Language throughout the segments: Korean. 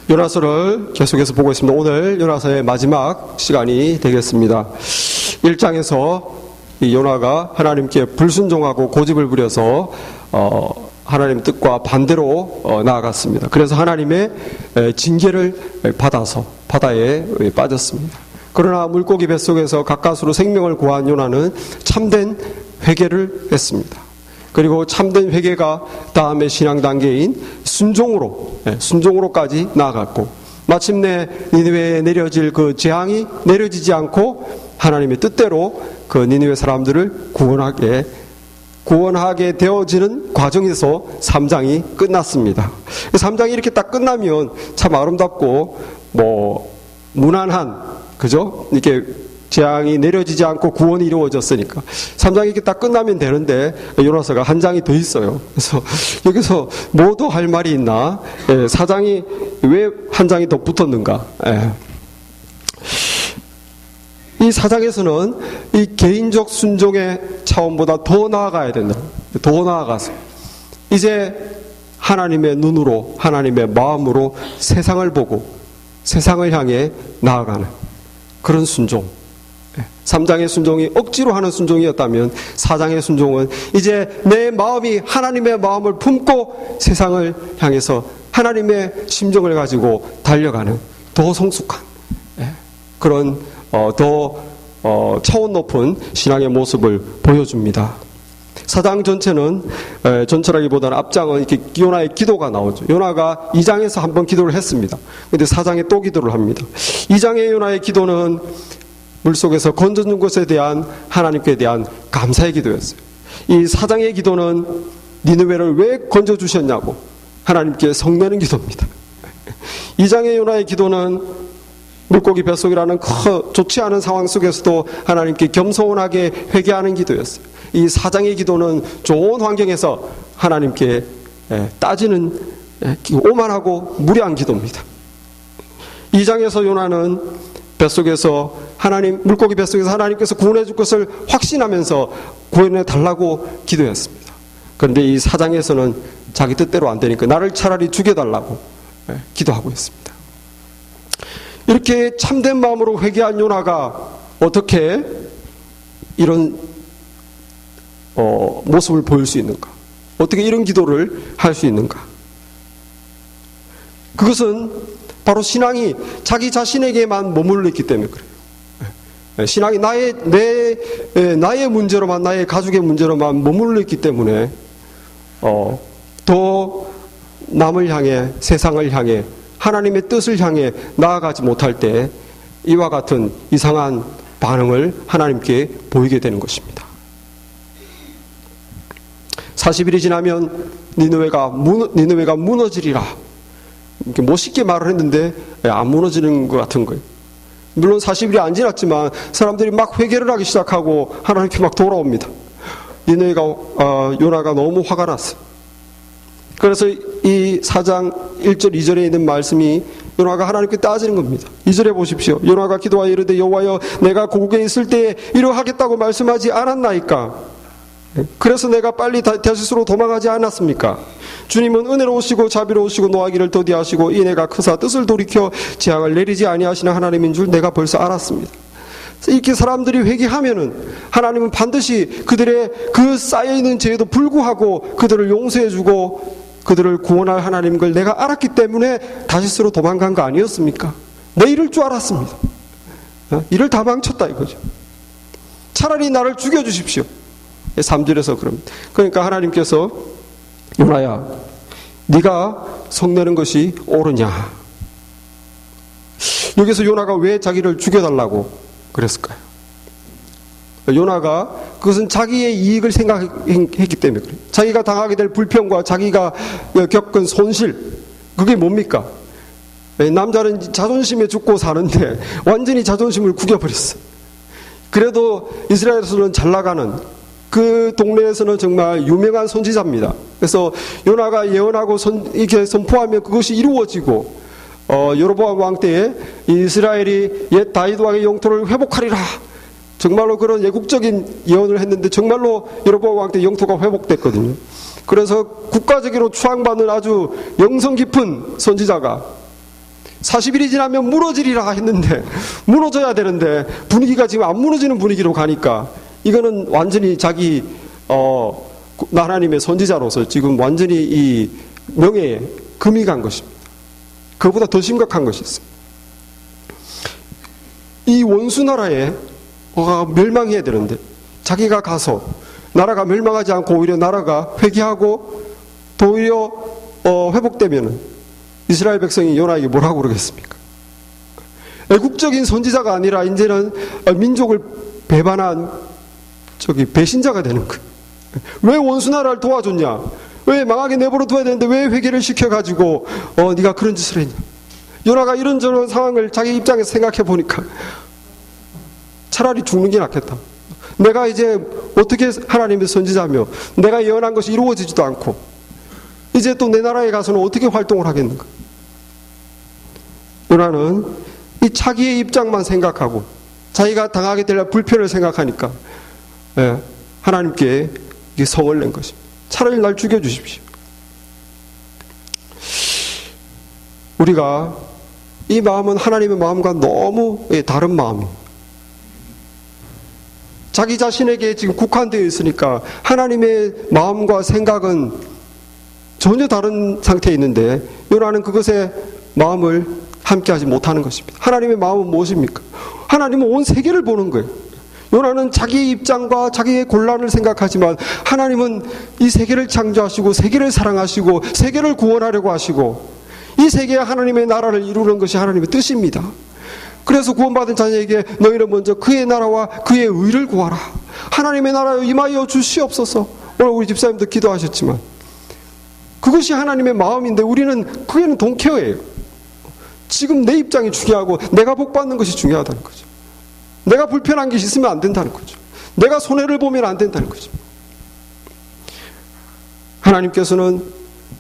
요나서를 계속해서 보고 있습니다. 오늘 요나서의 마지막 시간이 되겠습니다. 1장에서 이 요나가 하나님께 불순종하고 고집을 부려서 하나님 뜻과 반대로 나아갔습니다. 그래서 하나님의 징계를 받아서 바다에 빠졌습니다. 그러나 물고기 뱃속에서 가까스로 생명을 구한 요나는 참된 회개를 했습니다. 그리고 참된 회개가 다음의 신앙 단계인 순종으로까지 나아갔고, 마침내 니느웨에 내려질 그 재앙이 내려지지 않고 하나님의 뜻대로 그 니느웨 사람들을 구원하게 되어지는 과정에서 3장이 끝났습니다. 3장이 이렇게 딱 끝나면 참 아름답고 무난한, 그죠? 이렇게 재앙이 내려지지 않고 구원이 이루어졌으니까 3장이 이렇게 딱 끝나면 되는데 요나서가 한 장이 더 있어요. 그래서 여기서 뭐 더 할 말이 있나? 4장이 왜 한 장이 더 붙었는가? 이 4장에서는 이 개인적 순종의 차원보다 더 나아가야 된다. 더 나아가서 이제 하나님의 눈으로, 하나님의 마음으로 세상을 보고 세상을 향해 나아가는 그런 순종. 3장의 순종이 억지로 하는 순종이었다면 4장의 순종은 이제 내 마음이 하나님의 마음을 품고 세상을 향해서 하나님의 심정을 가지고 달려가는 더 성숙한 그런 더 차원 높은 신앙의 모습을 보여줍니다. 4장 전체는 전체라기보다는 앞장은 이렇게 요나의 기도가 나오죠. 요나가 2장에서 한번 기도를 했습니다. 그런데 4장에 또 기도를 합니다. 2장의 요나의 기도는 물속에서 건져준 것에 대한 하나님께 대한 감사의 기도였어요. 이 4장의 기도는 니느웨를 왜 건져주셨냐고 하나님께 성내는 기도입니다. 2장의 요나의 기도는 물고기 뱃속이라는 좋지 않은 상황 속에서도 하나님께 겸손하게 회개하는 기도였어요. 이 4장의 기도는 좋은 환경에서 하나님께 따지는 오만하고 무례한 기도입니다. 2장에서 요나는 물고기 뱃속에서 하나님께서 구원해 줄 것을 확신하면서 구원해 달라고 기도했습니다. 그런데 이 4장에서는 자기 뜻대로 안 되니까 나를 차라리 죽여달라고 기도하고 있습니다. 이렇게 참된 마음으로 회개한 요나가 어떻게 이런 모습을 보일 수 있는가? 어떻게 이런 기도를 할 수 있는가? 그것은 바로 신앙이 자기 자신에게만 머물러 있기 때문에 그래요. 신앙이 나의 문제로만, 나의 가족의 문제로만 머물러 있기 때문에 더 남을 향해, 세상을 향해, 하나님의 뜻을 향해 나아가지 못할 때 이와 같은 이상한 반응을 하나님께 보이게 되는 것입니다. 40일이 지나면 니느웨가 무너지리라. 이렇게 멋있게 말을 했는데 안 무너지는 것 같은 거예요. 물론 40일이 안 지났지만 사람들이 막 회개를 하기 시작하고 하나님께 막 돌아옵니다. 요나가 너무 화가 났어요. 그래서 이 4장 1절 2절에 있는 말씀이 요나가 하나님께 따지는 겁니다. 2절에 보십시오. 요나가 기도하여 이르되 여호와여 내가 고국에 있을 때에 이러하겠다고 말씀하지 않았나이까? 그래서 내가 빨리 다시스로 도망하지 않았습니까? 주님은 은혜로우시고 자비로우시고 노하기를 더디하시고 이내가 크사 뜻을 돌이켜 재앙을 내리지 아니하시는 하나님인 줄 내가 벌써 알았습니다. 이렇게 사람들이 회개하면은 하나님은 반드시 그들의 그 쌓여있는 죄에도 불구하고 그들을 용서해주고 그들을 구원할 하나님인 걸 내가 알았기 때문에 다시스로 도망간 거 아니었습니까? 내 이럴 줄 알았습니다. 일을 다 망쳤다 이거죠. 차라리 나를 죽여주십시오. 3절에서 그럽니다. 그러니까 하나님께서 요나야 네가 성내는 것이 옳으냐. 여기서 요나가 왜 자기를 죽여달라고 그랬을까요? 요나가 그것은 자기의 이익을 생각했기 때문에 그래요. 자기가 당하게 될 불평과 자기가 겪은 손실, 그게 뭡니까? 남자는 자존심에 죽고 사는데 완전히 자존심을 구겨버렸어요. 그래도 이스라엘에서는 잘 나가는 그 동네에서는 정말 유명한 선지자입니다. 그래서 요나가 예언하고 이렇게 선포하면 그것이 이루어지고 여로보암 왕 때에 이스라엘이 옛 다윗 왕의 영토를 회복하리라. 정말로 그런 예국적인 예언을 했는데 정말로 여로보암 왕 때 영토가 회복됐거든요. 그래서 국가적으로 추앙받는 아주 영성 깊은 선지자가 40일이 지나면 무너지리라 했는데 무너져야 되는데 분위기가 지금 안 무너지는 분위기로 가니까 이거는 완전히 자기 하나님의 선지자로서 지금 완전히 이 명예에 금이 간 것입니다. 그보다 더 심각한 것이 있어요. 이 원수 나라에 멸망해야 되는데 자기가 가서 나라가 멸망하지 않고 오히려 나라가 회개하고 또 오히려 회복되면 이스라엘 백성이 요나에게 뭐라고 그러겠습니까? 애국적인 선지자가 아니라 이제는 민족을 배반한 배신자가 되는 거예요. 왜 원수 나라를 도와줬냐? 왜 망하게 내버려 둬야 되는데 왜 회개를 시켜가지고 네가 그런 짓을 했냐? 요나가 이런저런 상황을 자기 입장에서 생각해 보니까 차라리 죽는 게 낫겠다. 내가 이제 어떻게 하나님의 선지자며 내가 예언한 것이 이루어지지도 않고 이제 또 내 나라에 가서는 어떻게 활동을 하겠는가? 요나는 이 자기의 입장만 생각하고 자기가 당하게 될 불편을 생각하니까 하나님께 성을 낸 것입니다. 차라리 날 죽여주십시오. 우리가 이 마음은 하나님의 마음과 너무 다른 마음입니다. 자기 자신에게 지금 국한되어 있으니까 하나님의 마음과 생각은 전혀 다른 상태에 있는데 요나는 그것에 마음을 함께하지 못하는 것입니다. 하나님의 마음은 무엇입니까? 하나님은 온 세계를 보는 거예요. 요나는 자기의 입장과 자기의 곤란을 생각하지만 하나님은 이 세계를 창조하시고 세계를 사랑하시고 세계를 구원하려고 하시고 이 세계에 하나님의 나라를 이루는 것이 하나님의 뜻입니다. 그래서 구원받은 자녀에게 너희는 먼저 그의 나라와 그의 의를 구하라. 하나님의 나라에 임하여 주시옵소서. 오늘 우리 집사님도 기도하셨지만 그것이 하나님의 마음인데 우리는 그게는 동케어예요. 지금 내 입장이 중요하고 내가 복받는 것이 중요하다는 거죠. 내가 불편한 게 있으면 안 된다는 거죠. 내가 손해를 보면 안 된다는 거죠. 하나님께서는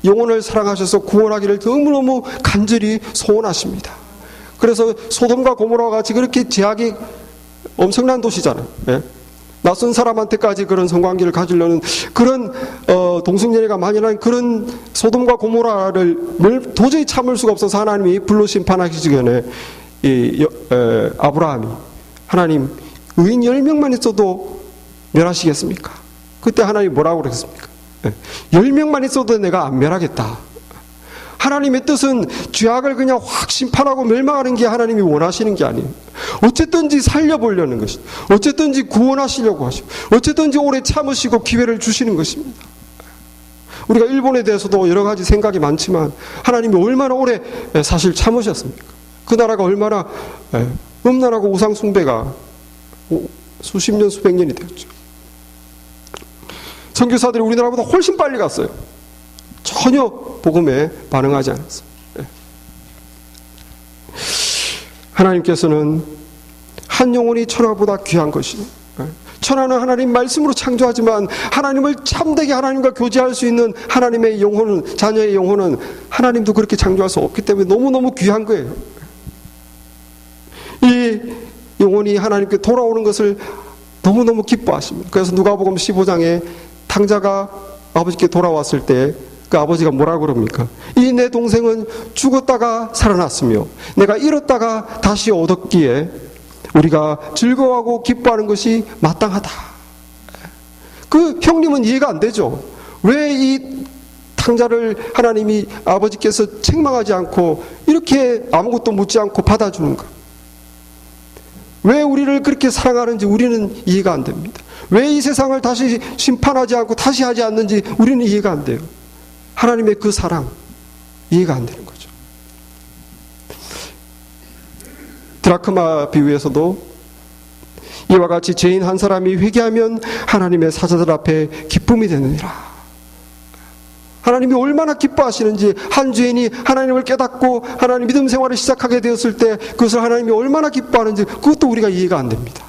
영혼을 사랑하셔서 구원하기를 너무너무 간절히 소원하십니다. 그래서 소돔과 고모라와 같이 그렇게 제약이 엄청난 도시잖아요. 예? 낯선 사람한테까지 그런 성관계를 가지려는 그런 동성연애가 만연한 그런 소돔과 고모라를 도저히 참을 수가 없어서 하나님이 불로 심판하시기 전에 아브라함이 하나님 의인 10명만 있어도 멸하시겠습니까? 그때 하나님이 뭐라고 그랬습니까? 10명만 있어도 내가 안 멸하겠다. 하나님의 뜻은 죄악을 그냥 확 심판하고 멸망하는 게 하나님이 원하시는 게 아니에요. 어쨌든지 살려보려는 것이, 어쨌든지 구원하시려고 하시고, 어쨌든지 오래 참으시고 기회를 주시는 것입니다. 우리가 일본에 대해서도 여러 가지 생각이 많지만 하나님이 얼마나 오래 사실 참으셨습니까? 그 나라가 얼마나 음란하고 우상 숭배가 수십 년 수백 년이 되었죠. 선교사들이 우리나라보다 훨씬 빨리 갔어요. 전혀 복음에 반응하지 않았어요. 하나님께서는 한 영혼이 천하보다 귀한 것이요. 천하는 하나님 말씀으로 창조하지만 하나님을 참되게 하나님과 교제할 수 있는 하나님의 영혼은, 자녀의 영혼은 하나님도 그렇게 창조할 수 없기 때문에 너무너무 귀한 거예요. 이 영혼이 하나님께 돌아오는 것을 너무너무 기뻐하십니다. 그래서 누가복음 15장에 탕자가 아버지께 돌아왔을 때 그 아버지가 뭐라고 그럽니까? 이 내 동생은 죽었다가 살아났으며 내가 잃었다가 다시 얻었기에 우리가 즐거워하고 기뻐하는 것이 마땅하다. 그 형님은 이해가 안 되죠. 왜 이 탕자를 하나님이 아버지께서 책망하지 않고 이렇게 아무것도 묻지 않고 받아주는가? 왜 우리를 그렇게 사랑하는지 우리는 이해가 안 됩니다. 왜 이 세상을 다시 심판하지 않고 다시 하지 않는지 우리는 이해가 안 돼요. 하나님의 그 사랑 이해가 안 되는 거죠. 드라크마 비유에서도 이와 같이 죄인 한 사람이 회개하면 하나님의 사자들 앞에 기쁨이 되느니라. 하나님이 얼마나 기뻐하시는지, 한 죄인이 하나님을 깨닫고 하나님 믿음 생활을 시작하게 되었을 때 그것을 하나님이 얼마나 기뻐하는지 그것도 우리가 이해가 안 됩니다.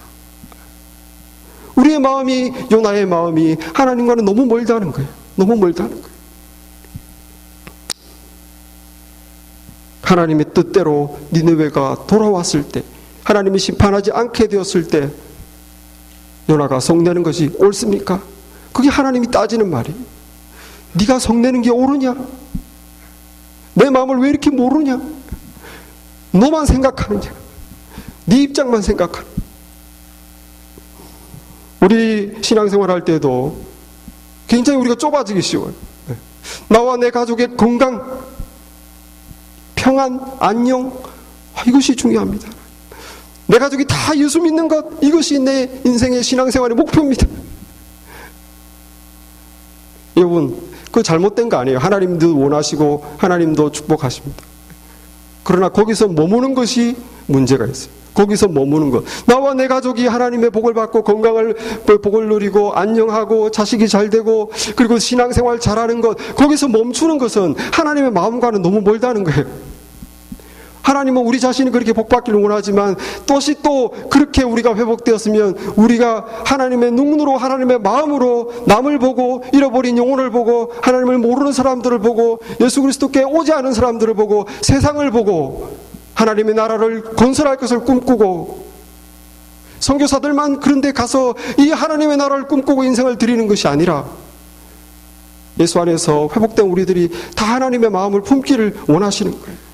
우리의 마음이, 요나의 마음이 하나님과는 너무 멀다는 거예요. 너무 멀다는 거예요. 하나님의 뜻대로 니느웨가 돌아왔을 때, 하나님이 심판하지 않게 되었을 때 요나가 성내는 것이 옳습니까? 그게 하나님이 따지는 말이에요. 네가 성내는 게 옳으냐? 내 마음을 왜 이렇게 모르냐? 너만 생각하느냐, 네 입장만 생각하느냐. 우리 신앙생활 할 때도 굉장히 우리가 좁아지기 쉬워요. 나와 내 가족의 건강, 평안, 안녕, 이것이 중요합니다. 내 가족이 다 예수 믿는 것, 이것이 내 인생의 신앙생활의 목표입니다. 여러분, 그거 잘못된 거 아니에요. 하나님도 원하시고 하나님도 축복하십니다. 그러나 거기서 머무는 것이 문제가 있어요. 거기서 머무는 것. 나와 내 가족이 하나님의 복을 받고 복을 누리고 안녕하고 자식이 잘 되고 그리고 신앙생활 잘하는 것, 거기서 멈추는 것은 하나님의 마음과는 너무 멀다는 거예요. 하나님은 우리 자신이 그렇게 복받기를 원하지만 또시 또 그렇게 우리가 회복되었으면 우리가 하나님의 눈으로, 하나님의 마음으로 남을 보고, 잃어버린 영혼을 보고, 하나님을 모르는 사람들을 보고, 예수 그리스도께 오지 않은 사람들을 보고, 세상을 보고 하나님의 나라를 건설할 것을 꿈꾸고, 선교사들만 그런 데 가서 이 하나님의 나라를 꿈꾸고 인생을 드리는 것이 아니라 예수 안에서 회복된 우리들이 다 하나님의 마음을 품기를 원하시는 거예요.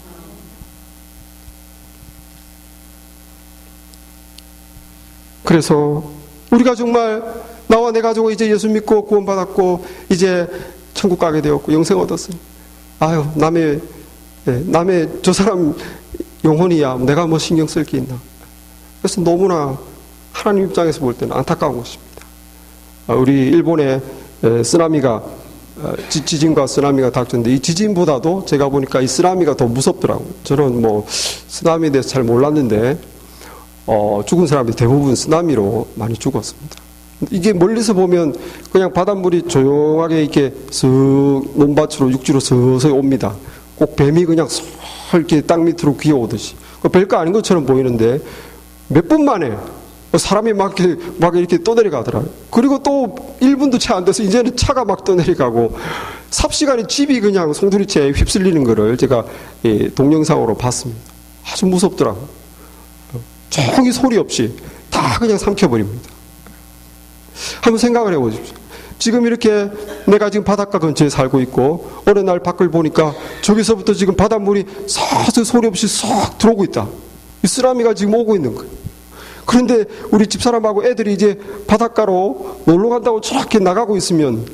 그래서 우리가 정말 나와 내 가족은 이제 예수 믿고 구원받았고 이제 천국 가게 되었고 영생 얻었으니 아유 남의 저 사람 영혼이야 내가 뭐 신경 쓸 게 있나. 그래서 너무나 하나님 입장에서 볼 때는 안타까운 것입니다. 우리 일본에 쓰나미가 지진과 쓰나미가 닥쳤는데 이 지진보다도 제가 보니까 이 쓰나미가 더 무섭더라고요. 저는 뭐 쓰나미에 대해서 잘 몰랐는데 죽은 사람들이 대부분 쓰나미로 많이 죽었습니다. 이게 멀리서 보면 그냥 바닷물이 조용하게 이렇게 쓱 논밭으로 육지로 서서히 옵니다. 꼭 뱀이 그냥 서 이렇게 땅 밑으로 기어오듯이 별거 아닌 것처럼 보이는데 몇 분 만에 사람이 막 이렇게 떠내려가더라고요. 그리고 또 1분도 채 안 돼서 이제는 차가 막 떠내려가고 삽시간에 집이 그냥 송두리째에 휩쓸리는 거를 제가 동영상으로 봤습니다. 아주 무섭더라고요. 조용히 소리 없이 다 그냥 삼켜버립니다. 한번 생각을 해보십시오. 지금 이렇게 내가 지금 바닷가 근처에 살고 있고 어느 날 밖을 보니까 저기서부터 지금 바닷물이 서서히 소리 없이 쏙 들어오고 있다. 이 쓰나미가 지금 오고 있는 거예요. 그런데 우리 집사람하고 애들이 이제 바닷가로 놀러 간다고 저렇게 나가고 있으면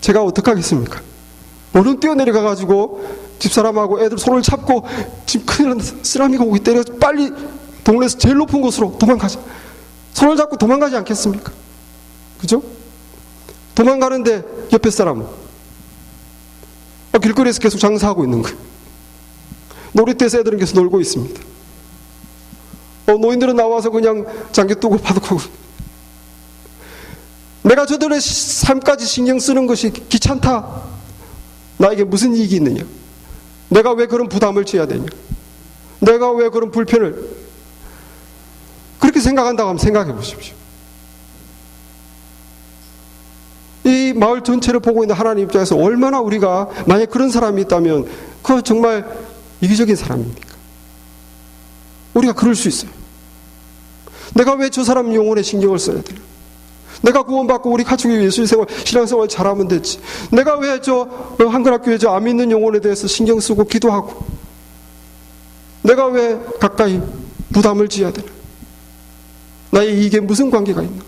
제가 어떡하겠습니까? 얼른 뛰어내려가가지고 집사람하고 애들 손을 잡고 지금 큰일 난다. 쓰나미가 오기 때문에 빨리 동네에서 제일 높은 곳으로 도망가자. 손을 잡고 도망가지 않겠습니까? 그죠? 도망가는데 옆에 사람은 길거리에서 계속 장사하고 있는 거예요. 놀이터에서 애들은 계속 놀고 있습니다. 노인들은 나와서 그냥 장기 뜨고 바둑하고. 내가 저들의 삶까지 신경 쓰는 것이 귀찮다. 나에게 무슨 이익이 있느냐? 내가 왜 그런 부담을 져야 되냐? 내가 왜 그런 불편을? 그렇게 생각한다고 하면 생각해 보십시오. 이 마을 전체를 보고 있는 하나님 입장에서 얼마나 우리가 만약 그런 사람이 있다면 그거 정말 이기적인 사람입니까? 우리가 그럴 수 있어요. 내가 왜 저 사람 영혼에 신경을 써야 되나? 내가 구원받고 우리 가족이 예수생활, 신앙생활 잘하면 됐지. 내가 왜 저 한글학교에 저 안 믿는 영혼에 대해서 신경 쓰고 기도하고 내가 왜 가까이 부담을 지어야 되나? 나의 이게 무슨 관계가 있나?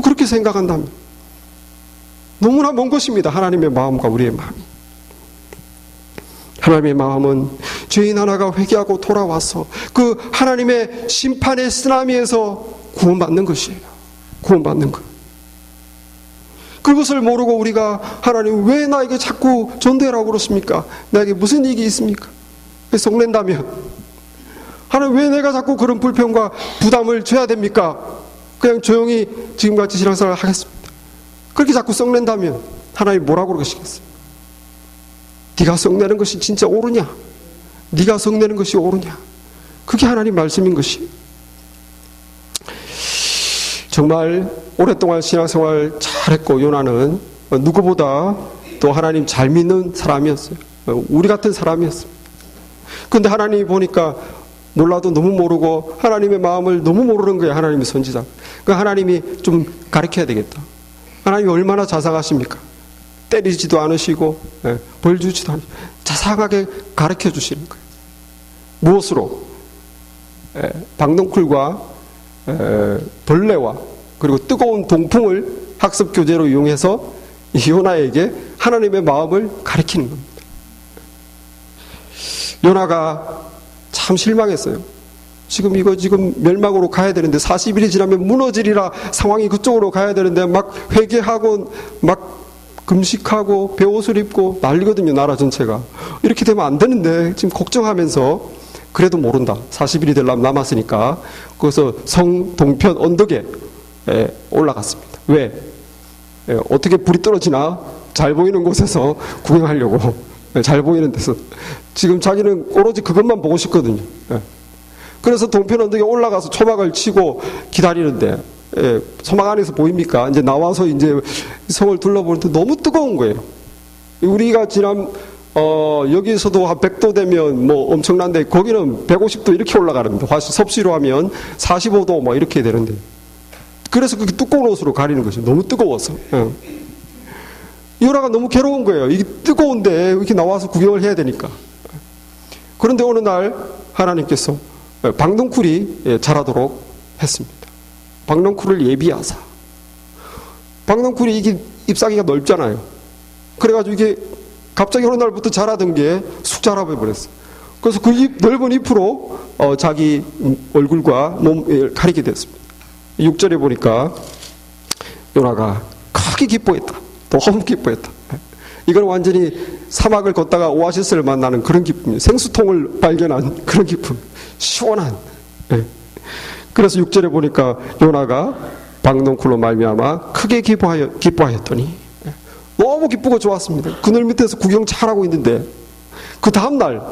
그렇게 생각한다면 너무나 먼 것입니다. 하나님의 마음과 우리의 마음이. 하나님의 마음은 죄인 하나가 회개하고 돌아와서 그 하나님의 심판의 쓰나미에서 구원받는 것이에요. 구원받는 것. 그것을 모르고 우리가 하나님 왜 나에게 자꾸 전도해라고 그러십니까? 나에게 무슨 이익이 있습니까? 속낸다면 하나님 왜 내가 자꾸 그런 불평과 부담을 줘야 됩니까? 그냥 조용히 지금같이 신앙생활을 하겠습니다. 그렇게 자꾸 썩낸다면 하나님 뭐라고 그러시겠어요? 네가 썩내는 것이 진짜 옳으냐? 네가 썩내는 것이 옳으냐? 그게 하나님 말씀인 것이. 정말 오랫동안 신앙생활 잘했고 요나는 누구보다 또 하나님 잘 믿는 사람이었어요. 우리 같은 사람이었습니다. 그런데 하나님이 보니까 몰라도 너무 모르고 하나님의 마음을 너무 모르는 거예요. 하나님의 선지자. 그 하나님이 좀 가르쳐야 되겠다. 하나님이 얼마나 자상하십니까? 때리지도 않으시고 벌 주지도 않으시고 자상하게 가르쳐 주시는 거예요. 무엇으로? 방덩쿨과 벌레와 그리고 뜨거운 동풍을 학습 교재로 이용해서 요나에게 하나님의 마음을 가리키는 겁니다. 요나가 참 실망했어요. 지금 멸망으로 가야 되는데 40일이 지나면 무너지리라, 상황이 그쪽으로 가야 되는데 막 회개하고 막 금식하고 베옷을 입고 난리거든요. 나라 전체가. 이렇게 되면 안 되는데 지금 걱정하면서 그래도 모른다. 40일이 되려면 남았으니까 그래서 성 동편 언덕에 올라갔습니다. 왜? 어떻게 불이 떨어지나 잘 보이는 곳에서 구경하려고. 잘 보이는 데서. 지금 자기는 오로지 그것만 보고 싶거든요. 그래서 동편 언덕에 올라가서 초막을 치고 기다리는데 초막 안에서 보입니까? 이제 나와서 이제 성을 둘러보는데 너무 뜨거운 거예요. 우리가 지난 여기서도 한 100도 되면 뭐 엄청난데 거기는 150도 이렇게 올라가는데 섭씨로 하면 45도 뭐 이렇게 되는데 그래서 그렇게 두꺼운 옷으로 가리는 거죠. 너무 뜨거워서. 요나가 너무 괴로운 거예요. 이게 뜨거운데 이렇게 나와서 구경을 해야 되니까. 그런데 어느 날 하나님께서 방덩쿨이 자라도록 했습니다. 방덩쿨을 예비하사. 방덩쿨이 이게 잎사귀가 넓잖아요. 그래가지고 이게 갑자기 어느 날부터 자라던 게 쑥 자라버렸어요. 그래서 그 넓은 잎으로 자기 얼굴과 몸을 가리게 됐습니다. 6절에 보니까 요나가 크게 기뻐했다. 너무 기뻐했다. 이건 완전히 사막을 걷다가 오아시스를 만나는 그런 기쁨이에요. 생수통을 발견한 그런 기쁨. 시원한. 그래서 6절에 보니까 요나가 방덩쿨로 말미암아 크게 기뻐하였더니 너무 기쁘고 좋았습니다. 그늘 밑에서 구경 잘하고 있는데 그 다음날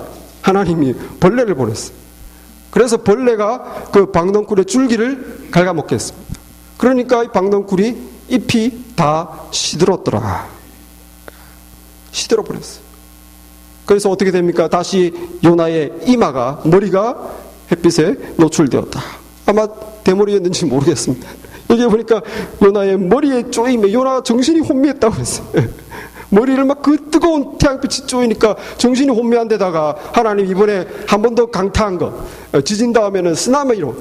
하나님이 벌레를 보냈어요. 그래서 벌레가 그 방덩쿨의 줄기를 갉아먹게 했습니다. 그러니까 이 방덩쿨이 잎이 다 시들었더라. 시들어버렸어요. 그래서 어떻게 됩니까? 다시 요나의 이마가, 머리가 햇빛에 노출되었다. 아마 대머리였는지 모르겠습니다. 여기 보니까 요나의 머리에 쪼임에 요나가 정신이 혼미했다고 했어요. 머리를 막 그 뜨거운 태양빛이 쪼이니까 정신이 혼미한 데다가 하나님 이번에 한 번 더 강타한 거, 지진 다음에는 쓰나미로,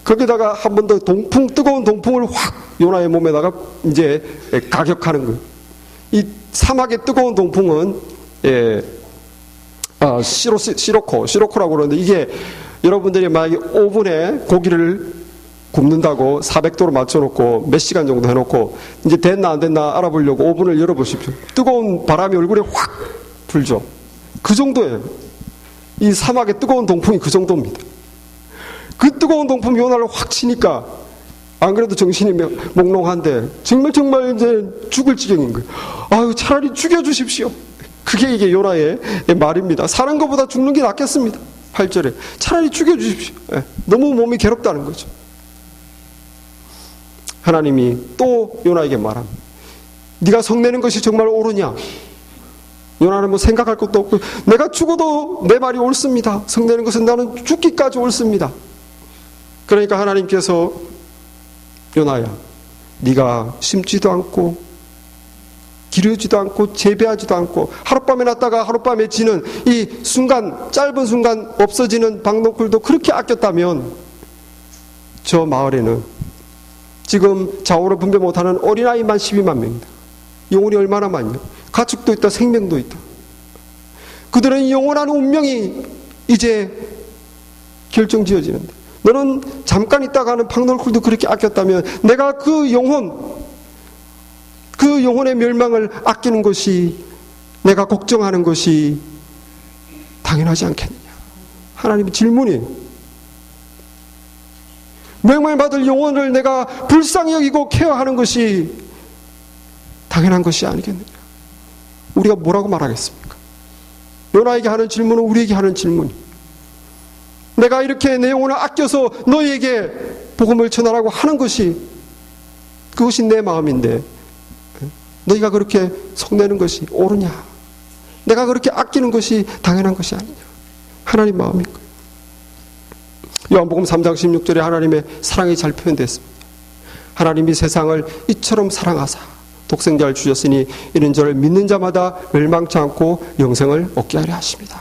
거기다가 한 번 더 뜨거운 동풍을 확 요나의 몸에다가 이제 가격하는 거예요. 이 사막의 뜨거운 동풍은 시로코라고 그러는데 이게 여러분들이 만약에 오븐에 고기를 굽는다고 400도로 맞춰놓고 몇 시간 정도 해놓고 이제 됐나 안 됐나 알아보려고 오븐을 열어보십시오. 뜨거운 바람이 얼굴에 확 불죠. 그 정도예요. 이 사막의 뜨거운 동풍이 그 정도입니다. 그 뜨거운 동풍이 요나를 확 치니까 안 그래도 정신이 몽롱한데 정말 이제 죽을 지경인 거예요. 아유, 차라리 죽여주십시오. 그게 이게 요나의 말입니다. 사는 것보다 죽는 게 낫겠습니다. 8절에 차라리 죽여주십시오. 너무 몸이 괴롭다는 거죠. 하나님이 또 요나에게 말합니다. 네가 성내는 것이 정말 옳으냐? 요나는 뭐 생각할 것도 없고 내가 죽어도 내 말이 옳습니다. 성내는 것은 나는 죽기까지 옳습니다. 그러니까 하나님께서 요나야, 네가 심지도 않고 기르지도 않고 재배하지도 않고 하룻밤에 났다가 하룻밤에 지는 이 순간, 짧은 순간 없어지는 방덩쿨도 그렇게 아꼈다면 저 마을에는 지금 좌우를 분별 못하는 어린아이만 12만 명이다. 영혼이 얼마나 많냐. 가축도 있다, 생명도 있다. 그들은 영원한 운명이 이제 결정지어지는데 너는 잠깐 있다가 하는 방덩쿨도 그렇게 아꼈다면 내가 그 영혼의 멸망을 아끼는 것이, 내가 걱정하는 것이 당연하지 않겠느냐. 하나님의 질문이에요. 멸망받을 영혼을 내가 불쌍히 여기고 케어하는 것이 당연한 것이 아니겠느냐. 우리가 뭐라고 말하겠습니까? 요나에게 하는 질문은 우리에게 하는 질문이, 내가 이렇게 내 영혼을 아껴서 너희에게 복음을 전하라고 하는 것이, 그것이 내 마음인데 너희가 그렇게 성내는 것이 옳으냐? 내가 그렇게 아끼는 것이 당연한 것이 아니냐? 하나님 마음인 거예요. 요한복음 3장 16절에 하나님의 사랑이 잘 표현됐습니다. 하나님이 세상을 이처럼 사랑하사 독생자를 주셨으니 이는 저를 믿는 자마다 멸망치 않고 영생을 얻게 하려 하십니다.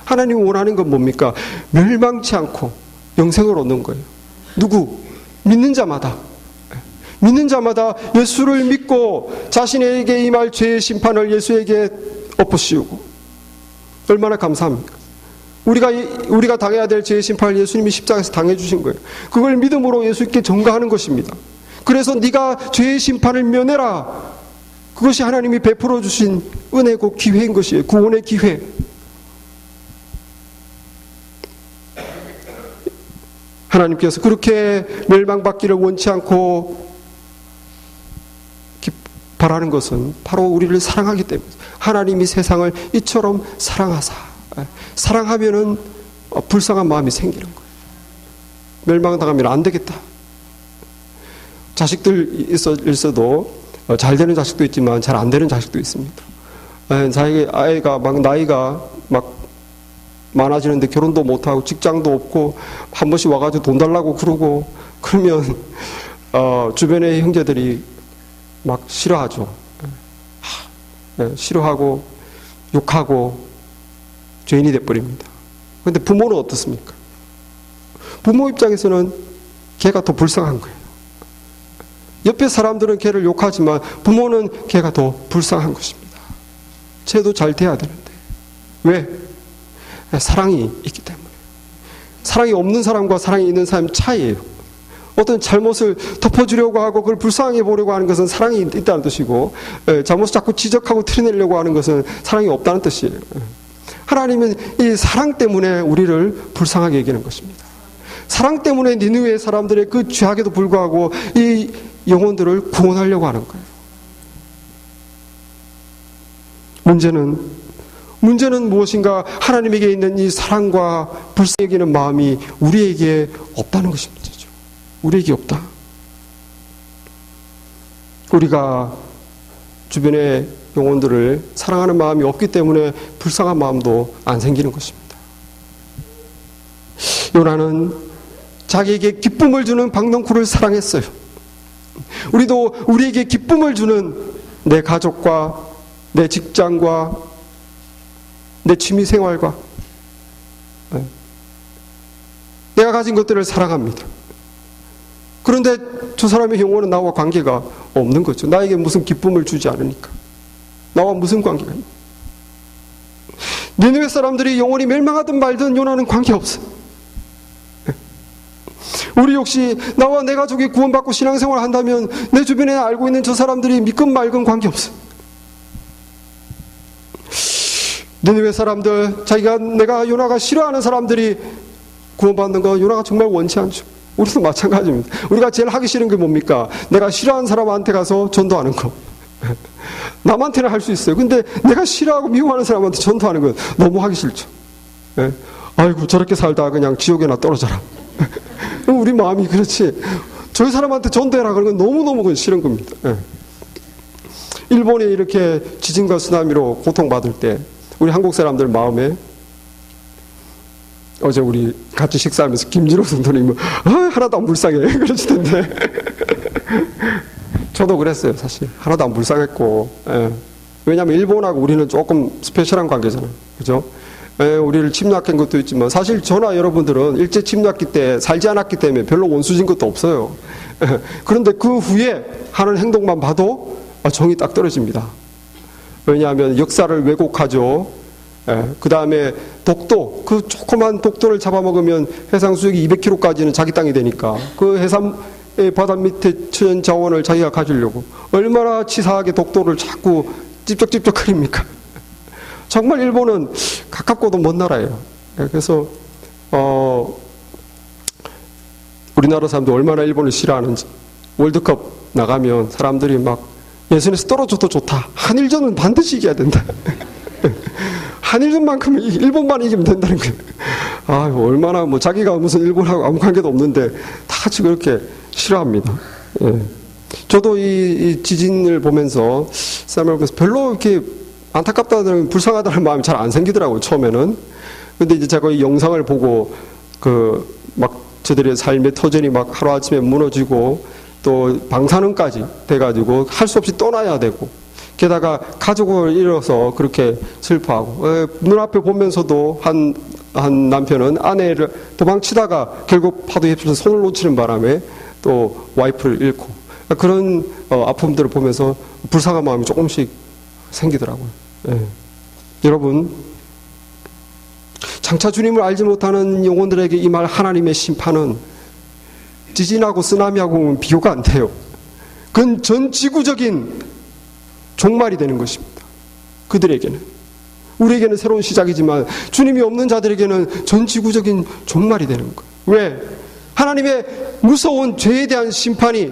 하나님이 원하는 건 뭡니까? 멸망치 않고 영생을 얻는 거예요. 누구? 믿는 자마다. 믿는 자마다 예수를 믿고 자신에게 임할 죄의 심판을 예수에게 엎어씌우고. 얼마나 감사합니까? 우리가 당해야 될 죄의 심판을 예수님이 십자가에서 당해주신 거예요. 그걸 믿음으로 예수께 전가하는 것입니다. 그래서 네가 죄의 심판을 면해라. 그것이 하나님이 베풀어 주신 은혜고 기회인 것이에요. 구원의 기회. 하나님께서 그렇게 멸망받기를 원치 않고 바라는 것은 바로 우리를 사랑하기 때문에, 하나님이 세상을 이처럼 사랑하사, 사랑하면은 불쌍한 마음이 생기는 거예요. 멸망당하면 안 되겠다. 자식들 있어도 잘 되는 자식도 있지만 잘 안 되는 자식도 있습니다. 자기 아이가 막 나이가 막 많아지는데 결혼도 못하고 직장도 없고 한 번씩 와가지고 돈 달라고 그러고 그러면 주변의 형제들이 막 싫어하죠. 싫어하고 욕하고 죄인이 돼버립니다. 그런데 부모는 어떻습니까? 부모 입장에서는 걔가 더 불쌍한 거예요. 옆에 사람들은 걔를 욕하지만 부모는 걔가 더 불쌍한 것입니다. 쟤도 잘 돼야 되는데. 왜? 사랑이 있기 때문에. 사랑이 없는 사람과 사랑이 있는 사람의 차이예요. 어떤 잘못을 덮어주려고 하고 그걸 불쌍하게 보려고 하는 것은 사랑이 있다는 뜻이고, 잘못을 자꾸 지적하고 틀어내려고 하는 것은 사랑이 없다는 뜻이에요. 하나님은 이 사랑 때문에 우리를 불쌍하게 여기는 것입니다. 사랑 때문에 니느웨 사람들의 그 죄악에도 불구하고 이 영혼들을 구원하려고 하는 거예요. 문제는 무엇인가? 하나님에게 있는 이 사랑과 불쌍히 여기는 마음이 우리에게 없다는 것이 문제죠. 우리에게 없다. 우리가 주변의 영혼들을 사랑하는 마음이 없기 때문에 불쌍한 마음도 안 생기는 것입니다. 요나는 자기에게 기쁨을 주는 박넝쿨을 사랑했어요. 우리도 우리에게 기쁨을 주는 내 가족과 내 직장과 내 취미생활과 내가 가진 것들을 사랑합니다. 그런데 저 사람의 영혼은 나와 관계가 없는 거죠. 나에게 무슨 기쁨을 주지 않으니까. 나와 무슨 관계가 있나? 니느웨 사람들이 영혼이 멸망하든 말든 요나는 관계없어. 우리 역시 나와 내 가족이 구원받고 신앙생활을 한다면 내 주변에 알고 있는 저 사람들이 믿건 말건 관계없어. 니느웨 사람들, 내가 요나가 싫어하는 사람들이 구원받는 거 요나가 정말 원치 않죠. 우리도 마찬가지입니다. 우리가 제일 하기 싫은 게 뭡니까? 내가 싫어하는 사람한테 가서 전도하는 거. 남한테는 할 수 있어요. 근데 내가 싫어하고 미워하는 사람한테 전도하는 건 너무 하기 싫죠. 아이고 저렇게 살다가 그냥 지옥에나 떨어져라. 우리 마음이 그렇지. 저 사람한테 전도해라 그런 건 너무너무 싫은 겁니다. 일본이 이렇게 지진과 쓰나미로 고통받을 때 우리 한국 사람들 마음에, 어제 우리 같이 식사하면서 김진호 선생님은 하나도 안 불쌍해 그러시던데 저도 그랬어요. 사실 하나도 안 불쌍했고, 왜냐하면 일본하고 우리는 조금 스페셜한 관계잖아요. 그죠? 우리를 침략한 것도 있지만 사실 저나 여러분들은 일제 침략기 때 살지 않았기 때문에 별로 원수진 것도 없어요. 그런데 그 후에 하는 행동만 봐도 정이 딱 떨어집니다. 왜냐하면 역사를 왜곡하죠. 그 다음에 독도, 그 조그만 독도를 잡아먹으면 해상 수역이 200km까지는 자기 땅이 되니까 그 해삼의 바다 밑에 천연 자원을 자기가 가지려고 얼마나 치사하게 독도를 자꾸 찝쩍찝쩍거립니까? 정말 일본은 가깝고도 먼 나라예요. 그래서 우리나라 사람들 얼마나 일본을 싫어하는지, 월드컵 나가면 사람들이 막 예선에서 떨어져도 좋다, 한일전은 반드시 이겨야 된다. 한일전만큼은 일본만 이기면 된다는 거예요. 아유, 얼마나 자기가 무슨 일본하고 아무 관계도 없는데 다 같이 그렇게 싫어합니다. 저도 이 지진을 보면서 별로 이렇게 안타깝다는, 불쌍하다는 마음이 잘 안 생기더라고요, 처음에는. 근데 이제 제가 이 영상을 보고 막 저들의 삶의 터전이 막 하루아침에 무너지고 또 방사능까지 돼가지고 할 수 없이 떠나야 되고, 게다가 가족을 잃어서 그렇게 슬퍼하고, 눈앞에 보면서도 한 한 남편은 아내를 도망치다가 결국 파도에 휩쓸려서 손을 놓치는 바람에 또 와이프를 잃고, 그런 아픔들을 보면서 불쌍한 마음이 조금씩 생기더라고요. 예. 여러분, 장차 주님을 알지 못하는 영혼들에게 임할 하나님의 심판은 지진하고 쓰나미하고는 비교가 안 돼요. 그건 전 지구적인 종말이 되는 것입니다. 그들에게는. 우리에게는 새로운 시작이지만 주님이 없는 자들에게는 전 지구적인 종말이 되는 거예요. 왜? 하나님의 무서운 죄에 대한 심판이,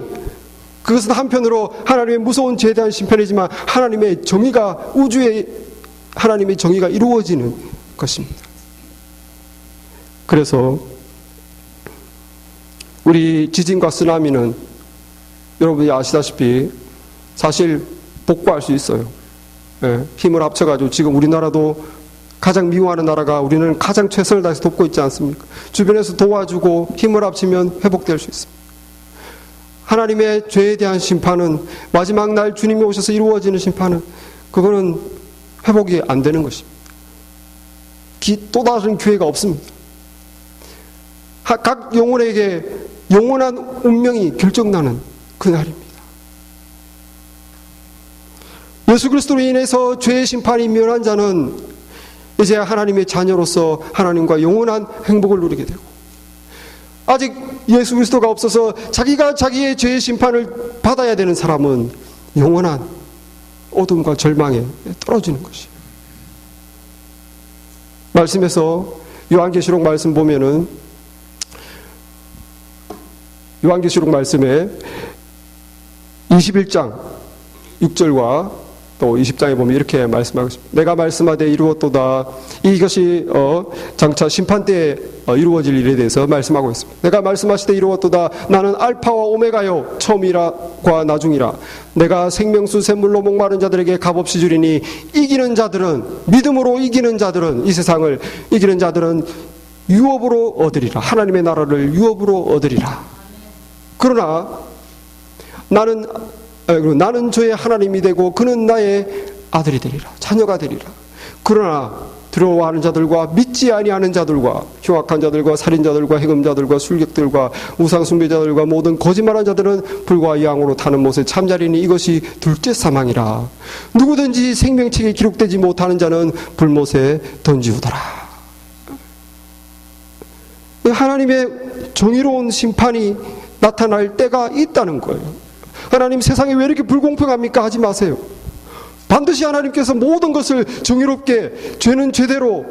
그것은 한편으로 하나님의 무서운 죄에 대한 심판이지만 하나님의 정의가, 우주의 하나님의 정의가 이루어지는 것입니다. 그래서 우리 지진과 쓰나미는 여러분이 아시다시피 사실 복구할 수 있어요. 예, 힘을 합쳐가지고 지금 우리나라도 가장 미워하는 나라가 우리는 가장 최선을 다해서 돕고 있지 않습니까? 주변에서 도와주고 힘을 합치면 회복될 수 있습니다. 하나님의 죄에 대한 심판은, 마지막 날 주님이 오셔서 이루어지는 심판은, 그거는 회복이 안 되는 것입니다. 또 다른 기회가 없습니다. 각 영혼에게 영원한 운명이 결정나는 그날입니다. 예수 그리스도로 인해서 죄의 심판이 면한 자는 이제 하나님의 자녀로서 하나님과 영원한 행복을 누리게 되고, 아직 예수 그리스도가 없어서 자기가 자기의 죄의 심판을 받아야 되는 사람은 영원한 어둠과 절망에 떨어지는 것이에요. 말씀에서 요한계시록 말씀 보면은, 요한계시록 말씀에 21장 6절과 또 20장에 보면 이렇게 말씀하고 있습니다. 내가 말씀하되 이루었도다. 이것이 장차 심판 때에 이루어질 일에 대해서 말씀하고 있습니다. 내가 말씀하시되 이루었도다. 나는 알파와 오메가요, 처음이라과 나중이라. 내가 생명수 샘물로 목마른 자들에게 값없이 주리니, 이기는 자들은, 믿음으로 이기는 자들은, 이 세상을 이기는 자들은 유업으로 얻으리라. 하나님의 나라를 유업으로 얻으리라. 그러나 나는 저의 하나님이 되고 그는 나의 아들이 되리라. 자녀가 되리라. 그러나 두려워하는 자들과 믿지 아니하는 자들과 흉악한 자들과 살인자들과 해금자들과 술객들과 우상숭배자들과 모든 거짓말한 자들은 불과 양으로 타는 못에 참자리니 이것이 둘째 사망이라. 누구든지 생명책에 기록되지 못하는 자는 불못에 던지우더라. 하나님의 정의로운 심판이 나타날 때가 있다는 거예요. 하나님, 세상이 왜 이렇게 불공평합니까? 하지 마세요. 반드시 하나님께서 모든 것을 정의롭게, 죄는 죄대로,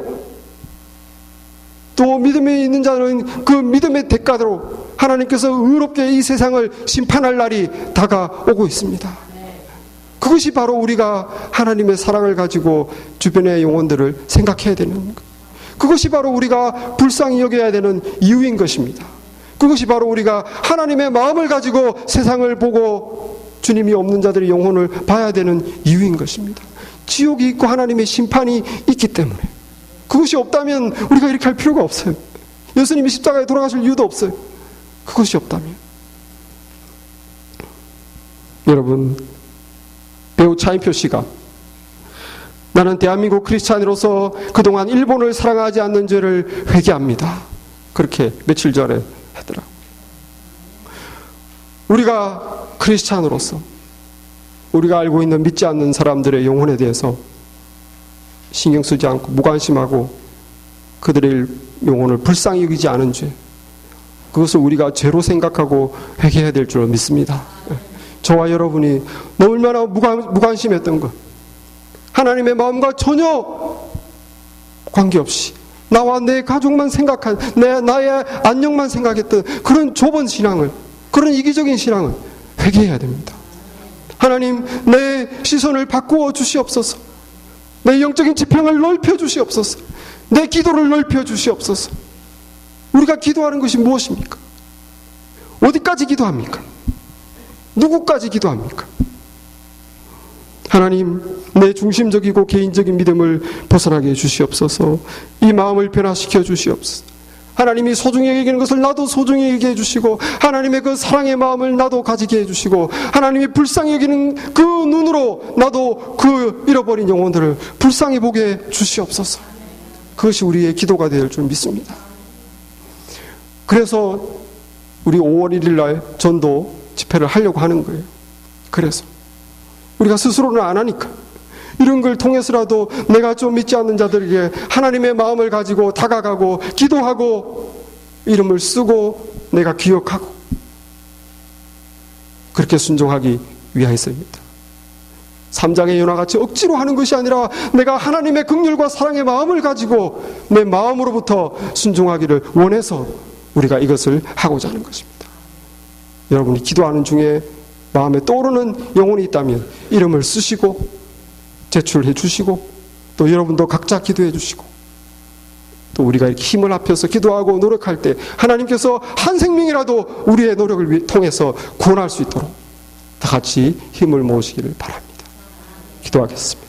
또 믿음에 있는 자는 그 믿음의 대가대로 하나님께서 의롭게 이 세상을 심판할 날이 다가오고 있습니다. 그것이 바로 우리가 하나님의 사랑을 가지고 주변의 영혼들을 생각해야 되는 것, 그것이 바로 우리가 불쌍히 여겨야 되는 이유인 것입니다. 그것이 바로 우리가 하나님의 마음을 가지고 세상을 보고 주님이 없는 자들의 영혼을 봐야 되는 이유인 것입니다. 지옥이 있고 하나님의 심판이 있기 때문에. 그것이 없다면 우리가 이렇게 할 필요가 없어요. 예수님이 십자가에 돌아가실 이유도 없어요. 그것이 없다면. 여러분, 배우 차인표 씨가 나는 대한민국 크리스찬으로서 그동안 일본을 사랑하지 않는 죄를 회개합니다. 그렇게 며칠 전에 하더라고요. 우리가 크리스찬으로서 우리가 알고 있는 믿지 않는 사람들의 영혼에 대해서 신경 쓰지 않고 무관심하고 그들의 영혼을 불쌍히 여기지 않은 죄, 그것을 우리가 죄로 생각하고 회개해야 될 줄 믿습니다. 저와 여러분이 얼마나 무관심했던 것, 하나님의 마음과 전혀 관계없이 나와 내 가족만 생각한, 나의 안녕만 생각했던 그런 좁은 신앙을, 그런 이기적인 신앙을 회개해야 됩니다. 하나님, 내 시선을 바꾸어 주시옵소서. 내 영적인 지평을 넓혀 주시옵소서. 내 기도를 넓혀 주시옵소서. 우리가 기도하는 것이 무엇입니까? 어디까지 기도합니까? 누구까지 기도합니까? 하나님, 내 중심적이고 개인적인 믿음을 벗어나게 해주시옵소서. 이 마음을 변화시켜 주시옵소서. 하나님이 소중히 여기는 것을 나도 소중히 여기게 해주시고, 하나님의 그 사랑의 마음을 나도 가지게 해주시고, 하나님이 불쌍히 여기는 그 눈으로 나도 그 잃어버린 영혼들을 불쌍히 보게 해주시옵소서. 그것이 우리의 기도가 될 줄 믿습니다. 그래서 우리 5월 1일 날 전도 집회를 하려고 하는 거예요. 그래서 우리가 스스로는 안 하니까 이런 걸 통해서라도 내가 좀 믿지 않는 자들에게 하나님의 마음을 가지고 다가가고 기도하고 이름을 쓰고 내가 기억하고 그렇게 순종하기 위하여서입니다. 3장의 요나같이 억지로 하는 것이 아니라 내가 하나님의 긍휼과 사랑의 마음을 가지고 내 마음으로부터 순종하기를 원해서 우리가 이것을 하고자 하는 것입니다. 여러분이 기도하는 중에 마음에 떠오르는 영혼이 있다면 이름을 쓰시고 제출해 주시고 또 여러분도 각자 기도해 주시고 또 우리가 이렇게 힘을 합해서 기도하고 노력할 때 하나님께서 한 생명이라도 우리의 노력을 통해서 구원할 수 있도록 다 같이 힘을 모으시기를 바랍니다. 기도하겠습니다.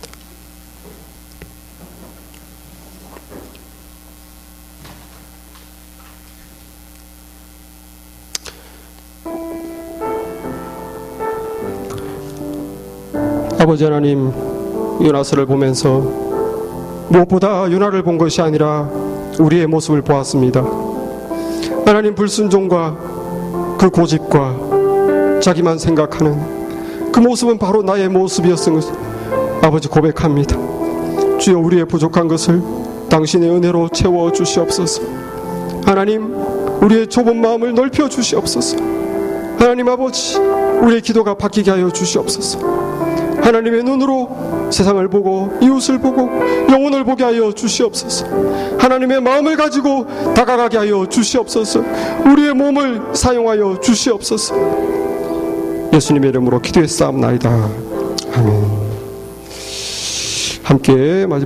아버지 하나님, 요나서를 보면서 무엇보다 요나를 본 것이 아니라 우리의 모습을 보았습니다. 하나님, 불순종과 그 고집과 자기만 생각하는 그 모습은 바로 나의 모습이었음을 아버지 고백합니다. 주여, 우리의 부족한 것을 당신의 은혜로 채워 주시옵소서. 하나님, 우리의 좁은 마음을 넓혀 주시옵소서. 하나님 아버지, 우리의 기도가 바뀌게 하여 주시옵소서. 하나님의 눈으로 세상을 보고 이웃을 보고 영혼을 보게 하여 주시옵소서. 하나님의 마음을 가지고 다가가게 하여 주시옵소서. 우리의 몸을 사용하여 주시옵소서. 예수님의 이름으로 기도했사옵나이다. 아멘. 함께 마지막